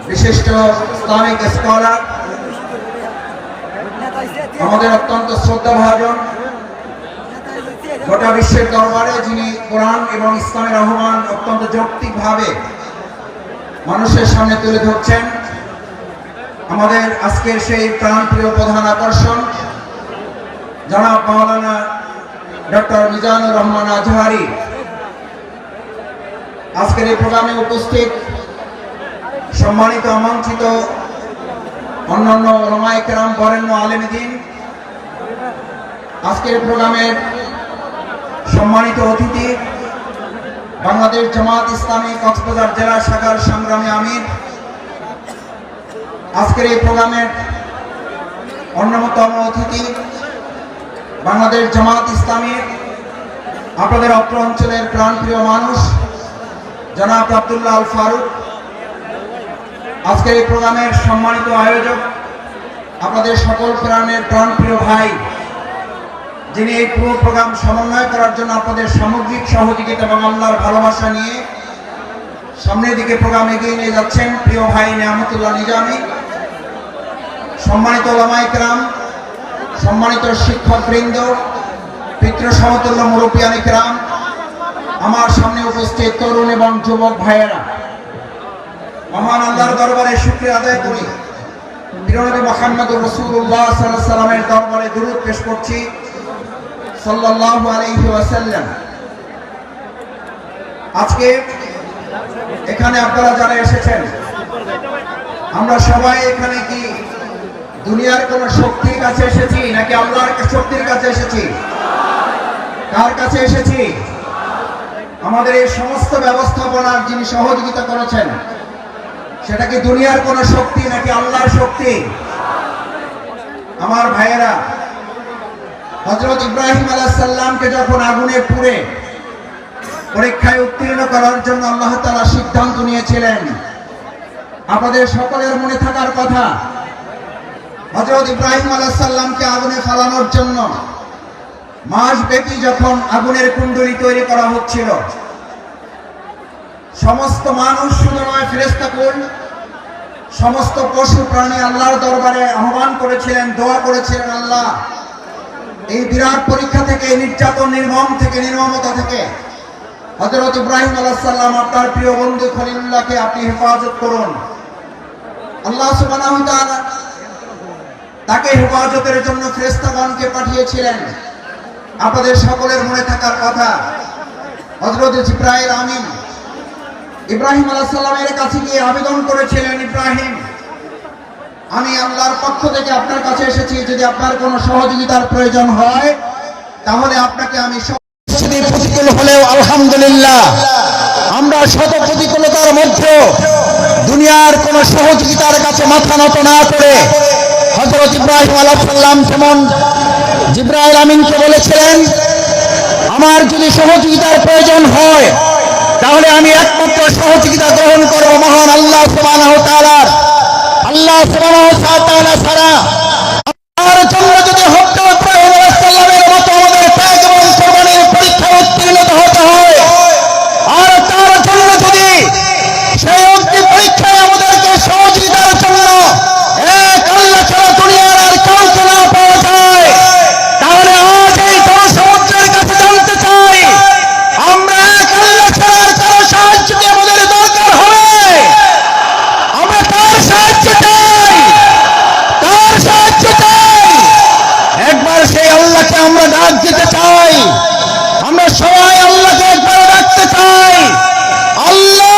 বিশিষ্ট Islamic scholar, আমাদের অত্যন্ত শ্রদ্ধাভাজন, গোটা বিশ্বের দরবারে যিনি কোরআন এবং ইসলামের আহ্বান অত্যন্ত যৌক্তিকভাবে মানুষের সামনে তুলে ধরছেন, আমাদের আজকের সেই প্রাণপ্রিয় প্রধান আকর্ষণ জনাব মাওলানা ডক্টর মিজানুর রহমান আজহারি। আজকের এই প্রোগ্রামে উপস্থিত সম্মানিত আমন্ত্রিত অন্যান্য ওলামায়ে কেরাম, বরেণ্য আলেমে দ্বীন, আজকের প্রোগ্রামের সম্মানিত অতিথি বাংলাদেশ জামাত ইসলামী কক্সবাজার জেলা শাখার সংগ্রামী আমির, আজকের এই প্রোগ্রামের অন্যতম অতিথি বাংলাদেশ জামাত ইসলামীর আপনাদের অত্র অঞ্চলের প্রাণপ্রিয় মানুষ জনাব আব্দুল্লাহ আল ফারুক, আজকের এই প্রোগ্রামের সম্মানিত আয়োজক আপনাদের সকল প্রাণপ্রিয় ভাই, যিনি এই পুরো প্রোগ্রাম সমন্বয় করার জন্য আপনাদের সামগ্রিক সহযোগিতা এবং আল্লাহর ভালোবাসা নিয়ে সামনের দিকে প্রোগ্রাম এগিয়ে নিয়ে যাচ্ছেন, প্রিয় ভাই নিয়ামতুল্লাহ নিজামী। সম্মানিত ওলামায়ে কেরাম, সম্মানিত শিক্ষকবৃন্দ, পিতৃ সমতুল্য মুরব্বিয়ানে কেরাম, আমার সামনে উপস্থিত তরুণ এবং যুবক ভাইয়েরা, মহান আল্লাহর দরবারে শুকরিয়া আদায় করি। প্রিয়নবী মুহাম্মদুর রাসূলুল্লাহ সাল্লাল্লাহু আলাইহি ওয়াসাল্লামের দরবারে দুরূদ পেশ করছি, সাল্লাল্লাহু আলাইহি ওয়াসাল্লাম। আজকে এখানে আপনারা যারা এসেছেন, আমরা সবাই এখানে কি দুনিয়ার কোন শক্তির কাছে এসেছি নাকি আল্লাহর শক্তির কাছে এসেছি? কার কাছে এসেছি? আমাদের এই সমস্ত ব্যবস্থাপনার যিনি সহযোগিতা করেছেন, সেটা কি দুনিয়ার কোন শক্তি নাকি আল্লাহর শক্তি? আমার ভাইয়েরা, হযরত ইব্রাহিম আলাইহিস সালামকে যখন আগুনে পুড়ে পরীক্ষায় উত্তীর্ণ করার জন্য আল্লাহ তাআলা সিদ্ধান্ত নিয়েছিলেন, আপনাদের সকলের মনে থাকার কথা, হযরত ইব্রাহিম আলাইহিস সালামকে আগুনে ফালানোর জন্য মাসব্যাপী যখন আগুনের কুণ্ডলী তৈরি করা হচ্ছিল, সমস্ত মানুষ শুধু নয়, ফেরেশতাকুল, সমস্ত পশু প্রাণী আল্লাহর দরবারে আহ্বান করেছিলেন, দোয়া করেছিলেন, আল্লাহ এই বিরাট পরীক্ষা থেকে, নির্যাতন, নির্মমতা থেকে হযরত ইব্রাহিম আলাইহিস সালাম আপনার প্রিয় বন্ধু খলিলুল্লাহকে আপনি হেফাজত করুন। আল্লাহ সুবহানাহু ওয়া তাআলা তাকে হেফাজতের জন্য ফেরেশতাগণকে পাঠিয়েছিলেন। আপনাদের সকলের মনে থাকার কথা, হযরত জিবরাইল আমিন ইব্রাহিম আলাইহিস সালামের কাছে গিয়ে আবেদন করেছিলেন, ইব্রাহিম, আমি আল্লাহর পক্ষ থেকে আপনার কাছে এসেছি, যদি আপনার কোনো সহযোগিতার প্রয়োজন হয় তাহলে আপনাকে আমি প্রতিকূল হলেও আলহামদুলিল্লাহ আমরা শত প্রতিকূলতার মধ্যে দুনিয়ার কোন সহযোগিতার কাছে মাথা নত না করে হযরত ইব্রাহিম আলাইহিস সালাম যেমন জিবরাইল আমিনকে বলেছিলেন, আমার যদি সহযোগিতার প্রয়োজন হয় তাহলে আমি একমাত্র সহযোগিতা গ্রহণ করব মহান আল্লাহ সুবহানাহু ওয়া তাআলার। আল্লাহ সুবহানাহু ওয়া তাআলা ছাড়া আমার জন্য যদি হযরত ইব্রাহিম আলাইহিস সালামের মতো আমাদের ত্যাগ এবং কোরবানির পরীক্ষায় উত্তীর্ণ হতে হয়, আর তার জন্য যদি সেই অগ্নি পরীক্ষায় আমাদেরকে সহযোগিতার জন্য এক আল্লাহ ছাড়া দুনিয়ার আর কাউকে না পাওয়া যায়, তাহলে আজ এই সমুদ্রের কাছে জানতে চাই, আমরা এক আল্লাহ ছাড়া আর কারো সাহায্য কি আমাদের দরকার হবে? আমরা তার সাহায্য চাই, তার সাহায্য চাই। একবার সেই আল্লাহকে আমরা ডাক দিতে চাই, আমরা সবাই আল্লাহকে একবার ডাকতে চাই, আল্লাহ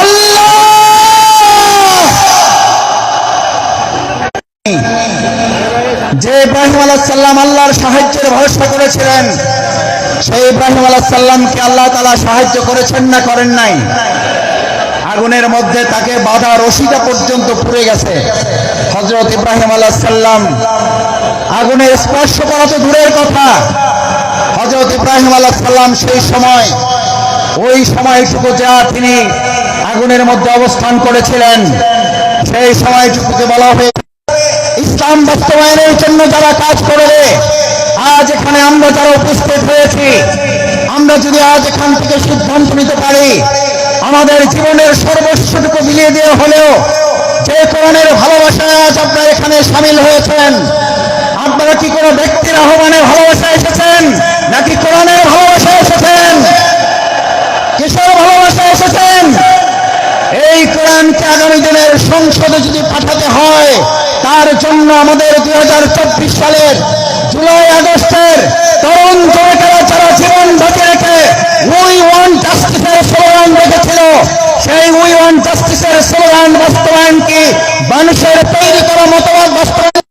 আল্লাহ। যে ইব্রাহিম আলাইহিস সালাম আল্লাহর সাহায্যের ভরসা করেছিলেন, সেই ইব্রাহিম আলাইহিস সালামকে আল্লাহ তাআলা সাহায্য করেছেন না করেন নাই? আগুনের মধ্যে তাকে বাধা রশিটা পর্যন্ত পুড়ে গেছে। হযরত ইব্রাহিম আলাইহিস সালাম আগুনের স্পর্শ করা তো দূরের কথা, হযরত ইব্রাহিম আলাইহিস সালাম সেই সময়, ওই সময়টুকু যা তিনি আগুনের মধ্যে অবস্থান করেছিলেন, সেই সময়টুকুকে বলা হয় ইসলাম বাস্তবায়নের জন্য যারা কাজ করবে। আজ এখানে আমরা যারা উপস্থিত হয়েছি, আমরা যদি আজ এখান থেকে সিদ্ধান্ত নিতে পারি আমাদের জীবনের সর্বস্বটুকু বিলিয়ে দিয়ে হলেও যে কোরআনের ভালোবাসায় আজ আপনারা এখানে সামিল হয়েছেন, আপনারা কি কোনো ব্যক্তির আহ্বানে ভালোবাসায় এসেছেন নাকি কোরআনের ভালোবাসায় এসেছেন? কিসের ভালোবাসায় এসেছেন? এই কোরআনকে আগামী দিনের সংসদে যদি পাঠাতে হয়, তার জন্য আমাদের 2024 সালের জুলাই আগস্টের তরুণ যুবকেরা যারা জীবন বাঁচি রেখে উই ওয়ান্ট জাস্টিসের স্লোগান রেখেছিল, সেই উই ওয়ান্ট জাস্টিসের স্লোগান বাস্তবায়ন কি মানুষের তৈরি করা মতবাদ বাস্তবায়ন?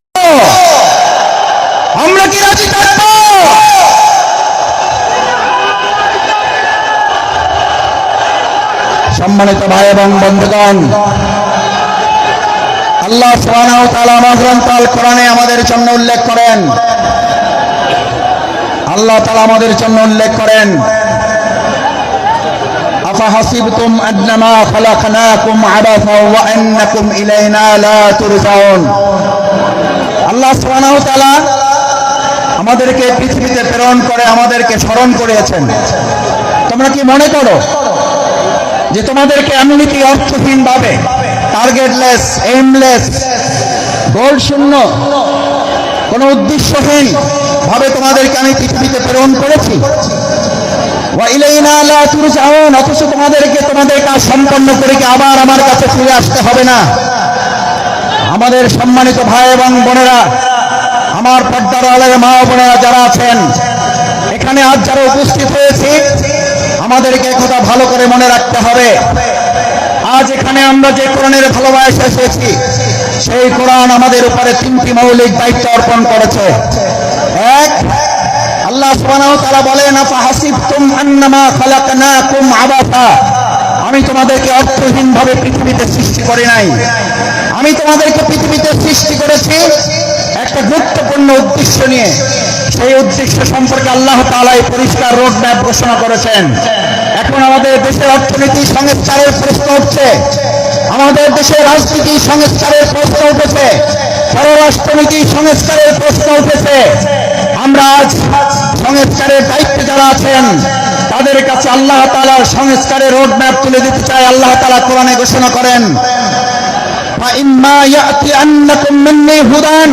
আমরা কি রাজি থাকবো? সম্মানিত ভাই এবং বন্ধুগণ, আল্লাহ সুবহানাহু ওয়া তাআলা মহাগ্রন্থ কোরআনে আমাদের জন্য উল্লেখ করেন, আল্লাহ তাআলা আমাদের জন্য উল্লেখ করেন, আফাহাসিবতুম আন্নামা খালাকনাকুম আবাসা ওয়া আন্নাকুম ইলাইনা লা তুরজাউন। আল্লাহ সুবহানাহু ওয়া তাআলা আমাদেরকে পৃথিবীতে প্রেরণ করে আমাদেরকে স্মরণ করিয়েছেন। তোমরা কি মনে করো যে তোমাদেরকে এমনিতে অর্থহীন ভাবে, টার্গেটলেস, এইমলেস, গোল শূন্য, কোনো উদ্দেশ্যহীন ভাবে তোমাদেরকে আমি পৃথিবীতে প্রেরণ করেছি? ওয়া ইলাইনা লা তুরজাউন, অথচ তোমাদেরকে তোমাদের কাজ সম্পন্ন করে কি আবার আমার কাছে ফিরে আসতে হবে না? আমাদের সম্মানিত ভাই এবং বোনেরা, আমার পর্দার আড়ালে মা বোনেরা যারা আছেন এখানে আজ যারা উপস্থিত হয়েছে, আমাদেরকে কথা ভালো করে মনে রাখতে হবে। আজ এখানে আমরা যে কোরআনের ভালোবাসা এসেছি, সেই কোরআন আমাদের উপরে তিনটি মৌলিক দায়িত্ব অর্পণ করেছে। এক, আল্লাহ সুবহানাহু ওয়া তাআলা বলেন, আফাহাসিবতুম আন্নামা খালাকনাকুম আবাসা, আমি তোমাদেরকে অর্থহীন ভাবে পৃথিবীতে সৃষ্টি করি নাই, আমি তোমাদেরকে পৃথিবীতে সৃষ্টি করেছি একটা গুরুত্বপূর্ণ উদ্দেশ্য নিয়ে। সেই উদ্দেশ্য সম্পর্কে আল্লাহ তাআলা পরিষ্কার রোড ম্যাপ ঘোষণা করেছেন। এখন আমাদের দেশের অর্থনীতি সংস্কারের প্রশ্ন উঠছে, আমাদের দেশের রাজনীতি সংস্কারের প্রশ্ন উঠেছে, পররাষ্ট্রনীতি সংস্কারের প্রশ্ন উঠেছে। আমরা আজ সংস্কারের দায়িত্বে যারা আছেন তাদের কাছে আল্লাহ তাআলার সংস্কারের রোড ম্যাপ তুলে দিতে চাই। আল্লাহ তাআলা কোরআনে ঘোষণা করেন, ফাইম্মা ইয়াতিয়ান্নাকুম মিন্নী হুদান,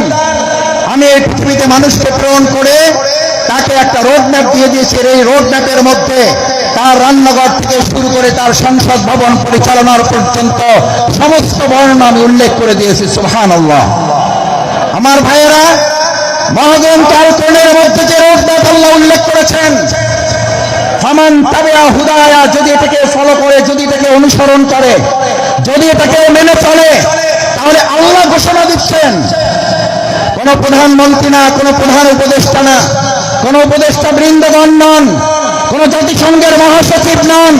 আমি এই পৃথিবীতে মানুষকে প্রেরণ করে তাকে একটা রোড ম্যাপ দিয়ে দিয়েছি। এই রোড ম্যাপের মধ্যে তার রান্নাঘর থেকে শুরু করে তার সংসদ ভবন পরিচালনার পর্যন্ত সমস্ত বর্ণনা আমি উল্লেখ করে দিয়েছি। সুবহানাল্লাহ। আমার ভাইয়েরা, মহাগ্রন্থ আল কোরআনের মধ্যে যে রোড ম্যাপ আল্লাহ উল্লেখ করেছেন, ফামান তাবিআ হুদায়া, যদি এটাকে ফলো করে, যদি এটাকে অনুসরণ করে, যদি এটাকে মেনে চলে, তাহলে আল্লাহ ঘোষণা দিচ্ছেন, কোন প্রধানমন্ত্রী না, কোন প্রধান উপদেষ্টা না, কোন উপদেষ্টা বৃন্দগণ নন, কোন জাতিসংঘের মহাসচিব নন,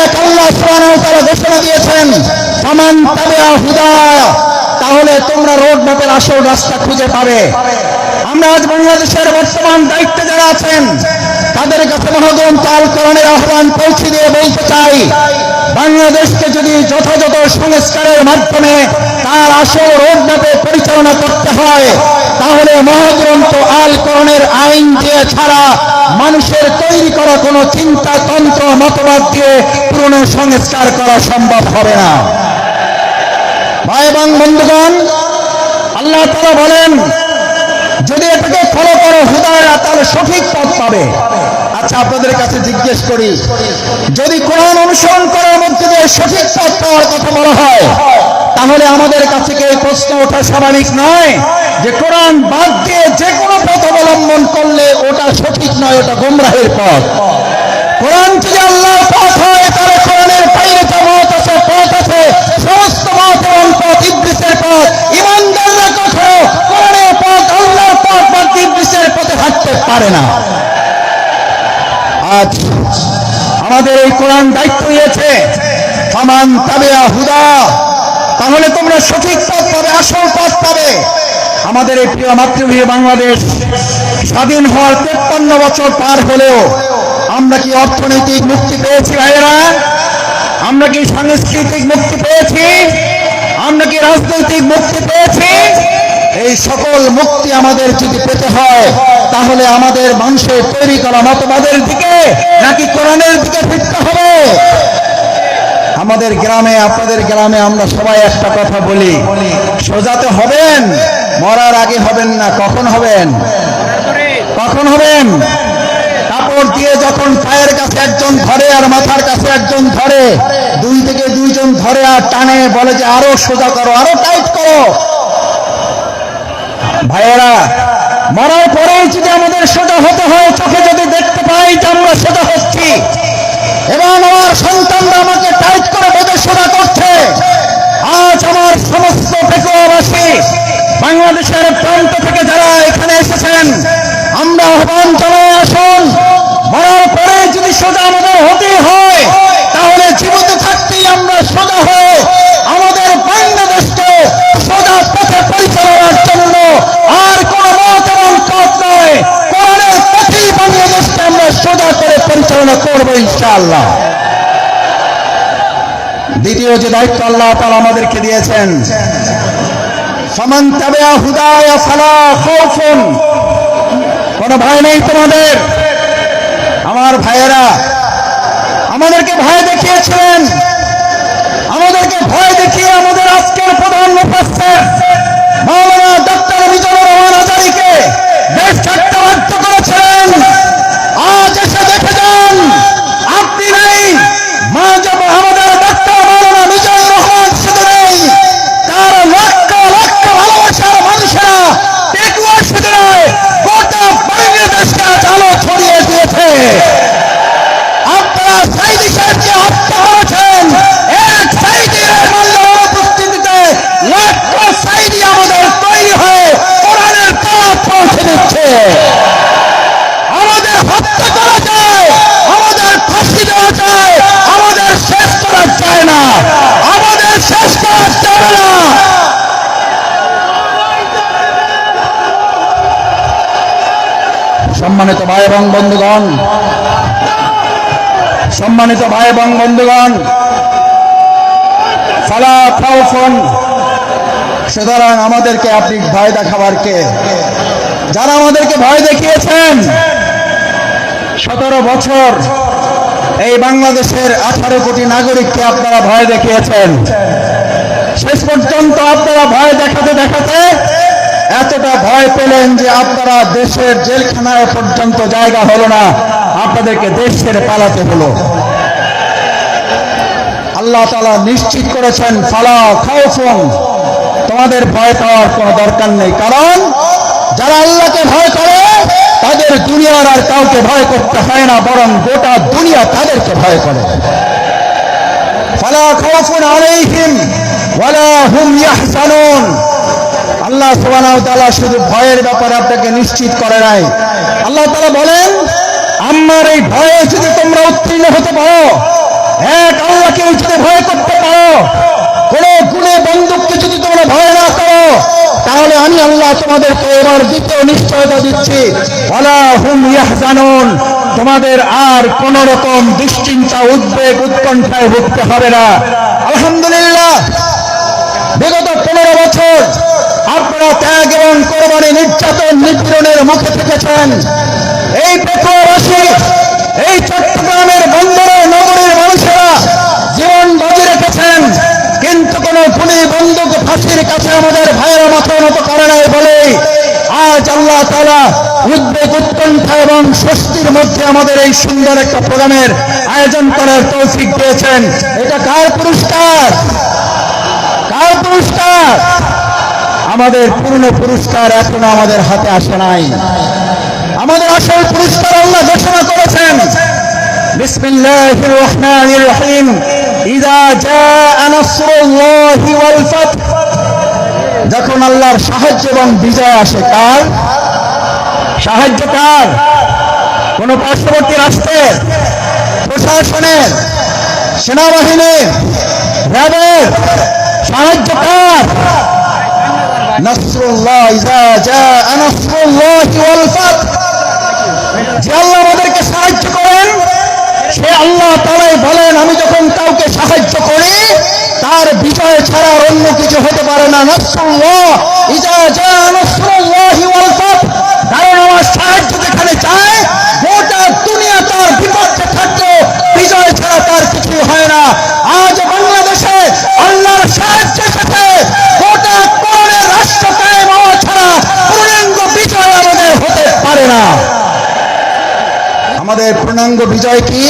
এক আল্লাহ সুবহানাহু ওয়া তাআলা ঘোষণা দিয়েছেন, ফামান তাবিআ হুদায়া, তাহলে তোমরা রোড ম্যাপের আসল রাস্তা খুঁজে পাবে। আমরা আজ বাংলাদেশের বর্তমান দায়িত্বে যারা আছেন তাদের কাছে মহাগ্রন্থ আল কোরআনের আহ্বান পৌঁছে দিয়ে বলতে চাই, বাংলাদেশকে যদি যথাযথ সংস্কারের মাধ্যমে তার আসল রোড ম্যাপে পরিচালনা করতে হয়, তাহলে মহাগ্রন্থ আল কোরআনের আইন দিয়ে ছাড়া মানুষের তৈরি করা কোনো চিন্তা তন্ত্র মতবাদ দিয়ে পুরনো সংস্কার করা সম্ভব হবে না। ভাই এবং বন্ধুগণ, আল্লাহ তাআলা বলেন, যদি এটাকে ফলো করো হুদায়া, তাহলে সঠিক পথ পাবে। আচ্ছা, আপনাদের কাছে জিজ্ঞেস করি, যদি কোরআন অনুসরণ করার মধ্যে দিয়ে সঠিক পথ পাওয়ার কথা বলা হয়, তাহলে আমাদের কাছে কি এই প্রশ্ন ওঠা স্বাভাবিক নয় যে কোরআন বাদ দিয়ে যে কোনো পথ অবলম্বন করলে ওটা সঠিক নয়, ওটা গোমরাহের পথ? কোরআন যদি আল্লাহর পথ হয়, তাহলে কোরআনের বাইরে যে মত আছে, পথ আছে, সমস্ত মত এবং পথ ইবলিসের পথ। ঈমানদাররা কখনো কোরআনের পথ, আল্লাহর পথ বাদ দিয়ে ইবলিসের পথে হাঁটতে পারে না। আজ আমাদের এই কোরআন দায়িত্ব নিয়েছে, ফামান তাবিআ হুদা, তাহলে তোমরা সঠিক পথ পাবে, আসল পথ পাবে। আমাদের এই প্রিয় মাতৃভূমি বাংলাদেশ স্বাধীন হওয়ার 53 বছর পার হলেও আমরা কি অর্থনৈতিক মুক্তি পেয়েছি ভাইয়েরা? আমরা কি সাংস্কৃতিক মুক্তি পেয়েছি? আমরা কি রাজনৈতিক মুক্তি পেয়েছি? এই সকল মুক্তি আমাদের যদি পেতে হয়, তাহলে আমাদের মানুষের তৈরি করা মতবাদের দিকে নাকি কোরআনের দিকে ফিরতে হবে? আমাদের গ্রামে, আপনাদের গ্রামে আমরা সবাই একটা কথা বলি, সোজাতে হবেন, মরার আগে হবেন না। কখন হবেন? কখন হবেন? কাপড় দিয়ে যখন পায়ের কাছে একজন ধরে আর মাথার কাছে একজন ধরে, দুই থেকে দুইজন ধরে আর টানে, বলে যে আরো সোজা করো, আরো টাইট করো। ভাইয়েরা, মরার পরেই যদি আমাদের সোজা হতে হয়, চোখে যদি দেখতে পাই যে আমরা সোজা হচ্ছি এবং আমার সন্তানরা আমাকে টাইট করে বেঁধে সোজা করছে, আজ আমার সমস্ত পেকুয়াবাসী, বাংলাদেশের প্রান্ত থেকে যারা এখানে এসেছেন, আমরা আহ্বান জানাই, আসুন, মরার পরে যদি সোজা আমাদের হতেই হয়, তাহলে জীবিত থাকতেই আমরা সোজা হয়ে আমাদের বাংলাদেশকে সোজা পথে পরিচালনার জন্য আর কোন মত এবং পথ নয়, কোরআনের পথেই বাংলাদেশকে আমরা সোজা করে পরিচালনা করবো ইনশাআল্লাহ। দ্বিতীয় যে দায়িত্ব আল্লাহ তাআলা আমাদেরকে দিয়েছেন, ফামান তাবিআ হুদায়া ফালা খাউফুন, কোনো ভয় নেই তোমাদের। আমার ভাইয়েরা আমাদেরকে ভয় দেখিয়েছিলেন, আমাদেরকে ভয় দেখিয়ে আমাদের আজকের প্রধান মুফাসসির মাওলানা ডক্টর মিজানুর রহমান আজারীকে দেশ ছাড়তে বাধ্য করেছিলেন। আজ এসে দেখে যান, আপনি নেই, মা যাব আমাদের ডক্টর মাওলানা মিজানুর রহমান শুধু নেই, তার লক্ষ লক্ষ ভালোবাসার মানুষেরা পেকুয়া শুধু নয়, গোটা বাংলাদেশকে আজ আলো ছড়িয়ে দিয়েছে। আপনারা সাইদি সাহেবকে হত্যা করেছেন, এক সাইদির মাল্লার উপস্থিতিতে লক্ষ সাইদি আমাদের তৈরি হয়ে কোরআনের দাওয়াত পৌঁছে দিচ্ছে। আমাদের হত্যা করা যায়, আমাদের ফাঁসি দেওয়া যায়, আমাদের শেষ করা যায় না, আমাদের শেষ করা যাবে না। সম্মানিত ভাই এবং বন্ধুগণ, সম্মানিত ভাই এবং বন্ধুগণ, ফালা খাউফুন, সুতরাং আমাদেরকে আপনি ভয় দেখাবার কে? যারা আমাদেরকে ভয় দেখিয়েছেন, 17 বছর এই বাংলাদেশের 18 কোটি নাগরিককে আপনারা ভয় দেখিয়েছেন। শেষ পর্যন্ত আপনারা ভয় দেখাতে দেখাতে এতটা ভয় পেলেন যে আপনারা দেশের জেলখানায় পর্যন্ত জায়গা হলো না, আপনাদেরকে দেশ ছেড়ে পালাতে হলো। আল্লাহ তাআলা নিশ্চিত করেছেন, ফালা খাউফুন, তোমাদের ভয় পাওয়ার কোনো দরকার নেই, কারণ যারা আল্লাহকে ভয় করে তাদের দুনিয়ার আর কাউকে ভয় করতে হয় না, বরং গোটা দুনিয়া তাদেরকে ভয় করে। ফালা খাউফুন আলাইহিম ওয়ালা হুম ইয়াহজানুন। আল্লাহ সুবহানাহু ওয়া তাআলা শুধু ভয়ের ব্যাপারে আপনাকে নিশ্চিত করে নাই, আল্লাহ তাআলা বলেন, আমার এই ভয়ে যদি তোমরা উত্তীর্ণ হতে পারো, এক আল্লাহকে যদি ভয় করতে পারো, কোন গুণে বন্দুককে যদি তোমরা ভয় না করো, তাহলে আমি আল্লাহ তোমাদেরকে এবার দ্বিতীয় নিশ্চয়তা দিচ্ছি, ওয়ালা হুম ইয়াহজানুন, তোমাদের আর কোন রকম দুশ্চিন্তা, উদ্বেগ, উৎকণ্ঠায় ভুগতে হবে না। আলহামদুলিল্লাহ, বিগত 15 বছর আপনারা ত্যাগ এবং কোরবানি, নির্যাতন, নিপীড়নের মুখে থেকেছেন। এই পেকুয়াবাসী, এই চট্টগ্রামের বন্দরের নগরীর মানুষেরা জীবন বাজি রেখেছেন, কিন্তু কোন গুলি, বন্দুক, ফাঁসির কাছে আমাদের ভাইয়েরা মাথা নত করে নাই বলে আজ আল্লাহ তাআলা উদ্বেগ, উৎকণ্ঠা এবং স্বস্তির মধ্যে আমাদের এই সুন্দর একটা প্রোগ্রামের আয়োজন করার তৌফিক দিয়েছেন। এটা কার পুরস্কার? কার পুরস্কার? আমাদের পূর্ণ পুরস্কার এখনো আমাদের হাতে আসে নাই। আমাদের আসল পুরস্কার আল্লাহ ঘোষণা করেছেন, বিসমিল্লাহির রহমানির রহিম, ইযা জাআ নাসরুল্লাহি ওয়াল ফাত, যখন আল্লাহর সাহায্য এবং বিজয় আসে। কার সাহায্য? কার? কোন পার্শ্ববর্তী রাষ্ট্রের, প্রশাসনের, সেনাবাহিনীর, র্যাবের সাহায্য? কার? নাসরুল্লাহ, ইযা জাআ নাসরুল্লাহি ওয়াল ফাত, যে আল্লাহ আমাদেরকে সাহায্য করেন, সে আল্লাহ তাআলাই বলেন, আমি যখন কাউকে সাহায্য করি তার বিজয় ছাড়া অন্য কিছু হতে পারে না। নাসরুল্লাহ, ইযা জাআ নাসরুল্লাহি ওয়াল ফাত, কারণ আমার সাহায্য যেখানে চায়, গোটা দুনিয়া তার বিপক্ষে থাকলেও বিজয় ছাড়া তার কিছু হয় না। আজ আমাদের পূর্ণাঙ্গ বিজয় কি?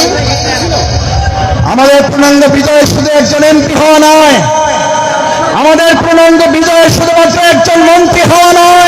আমাদের পূর্ণাঙ্গ বিজয় শুধু একজন এমপি হওয়া নয়, আমাদের পূর্ণাঙ্গ বিজয় শুধুমাত্র একজন মন্ত্রী হওয়া নয়,